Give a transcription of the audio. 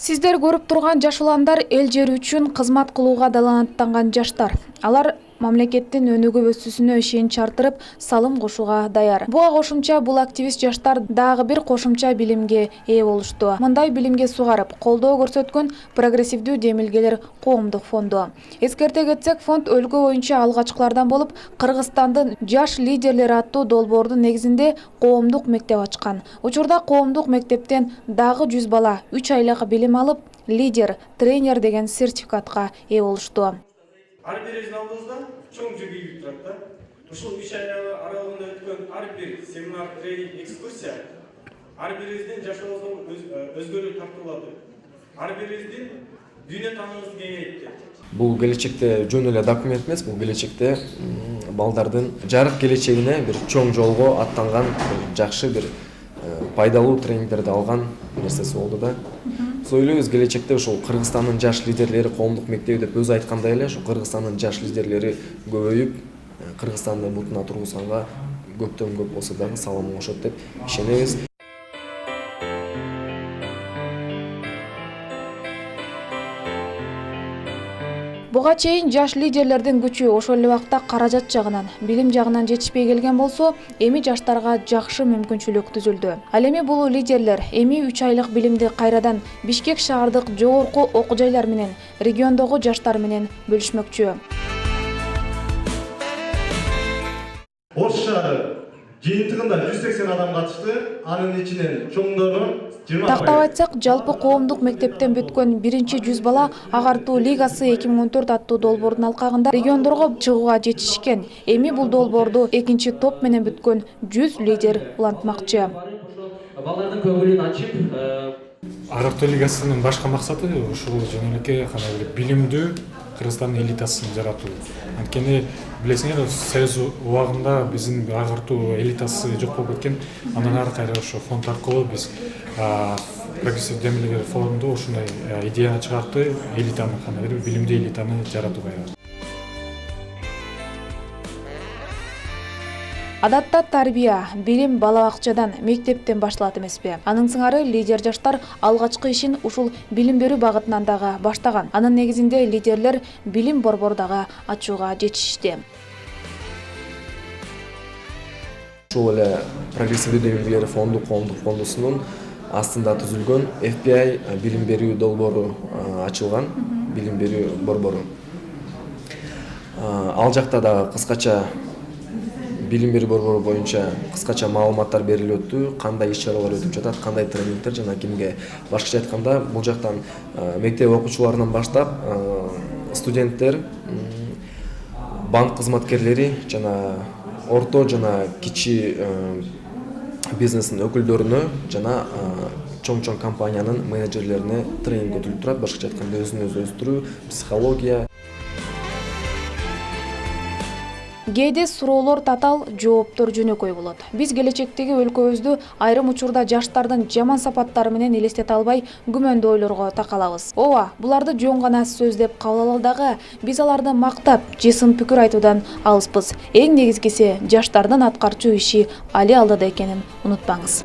Сиздер көрүп турган жаш уландар эл жери үчүн кызмат кылууга далаанаттанган жаштар. Алар мамлекеттин өнүгүп өсүүсүнө ишенич артырып, салым кошууга даяр. Буга кошумча бул активист жаштар дагы бир кошумча билимге ээ болушту. Мындай билимге сугарып, колдоо көрсөткөн Прогрессивдүү демилгелер коомдук фонду. Эскерте кетсек, фонд өлкө боюнча алгачкылардан болуп, Кыргызстандын жаш лидерлери аттуу долбоордун негизинде коомдук мектеп ачкан. Учурда коомдук мектептен дагы 100 бала 3 айлык билим алып, лидер, тренер деген сертификатка ээ болушту. Ар бириңиздин алдыңызда чоң жүк ийгилик турат да. Ушул 3 ай аралыгында өткөн ар бир семинар, тренинг, экскурсия ар бириңиздин жашооңузду өзгөрүү тартуулады. Ар бириңиздин дүйнө тааныңызды кеңейтти. Бул келечекте жөн эле документ эмес, бул келечекте балдардын жарык келечегине бир чоң жолго аттанган жакшы бир пайдалуу тренингдерди алган нерсеси болду да. Ойлойбуз келечекте ушул Кыргызстандын жаш лидерлери коомдук мектеби деп өзү айткандай эле, ушул Кыргызстандын жаш лидерлери көбөйүп, Кыргызстанды бутуна тургузганга көптөн көп болсо дагы салым кошот деп ишенебиз. Буга чейин жаш лидерлердин күчү ошол эле убакта каражат жагынан, билим жагынан жетишпей келген болсо, эми жаштарга жакшы мүмкүнчүлүк түзүлдү. Ал эми бул лидерлер эми 3 айлык билимди кайрадан Бишкек шаардык жогорку окуу жайлар менен, региондогу жаштар менен бөлүшмөкчү. Ош шаары жыйынтыгында 180 адам катышты, анын ичинен чоңдору 20. Тактап айтсак, жалпы коомдук мектептен бүткөн биринчи 100 бала Агартуу лигасы 2014 аттуу долбоордун алкагында региондорго чыгууга жетишкен. Эми бул долбоорду экинчи топ менен бүткөн 100 лидер улантмакчы. Балдардын көңүлүн ачып, Агартуу лигасынын башкы максаты ушул жөн элеке билимдүү Кыргызстандын элитасын жаратуу. Анткени билесиңер, Союз убагында биздин агартуу элитасы жок болуп кеткен. Андан ары кайра ошо фонд аркылуу биз Прогрессивдүү демилгелер фонду ушундай идеяны чыгартты, элитаны, билимдүү элитаны жаратууга. Адатта тарбия, билим бала бакчадан, мектептен башталат эмеспи? Анын сыңары лидер жаштар алгачкы ишин ушул билим берүү багытынан дагы баштаган. Анын негизинде лидерлер билим борбор дагы ачууга жетишти. Ушул эле Прогрессивдүү демилгелер фонду коомдук фондусунун астында түзүлгөн FPI билим берүү долбоору ачылган, билим берүү борбору. Ал жакта дагы кыскача билим берүү борбору боюнча кыскача маалыматтар берилип өттү, кандай иш-чаралар өтүп жатат, кандай тренингдер жана кимге. Башкача айтканда, бул жактан мектеп окуучуларынан баштап студенттер, банк кызматкерлери жана орто жана кичи бизнестин өкүлдөрүнө жана чоң компаниянын менеджерлерине тренинг өтүлүп турат. Башкача айтканда өзүн өзү өстүрүү, психология. Кээде суроолор татаал, жооптор жөнөкөй болот. Биз келечектеги өлкөбүздү айрым учурда жаштардын жаман сапаттары менен элестете албай күмөндүү ойлорго такалабыз. Ооба, буларды жөн гана сөз деп кабыл алалы дагы биз аларды мактап, же сын пикир айтуудан алыспыз. Эң негизгиси жаштардын аткарчу иши али алдыда экенин унутпаңыз.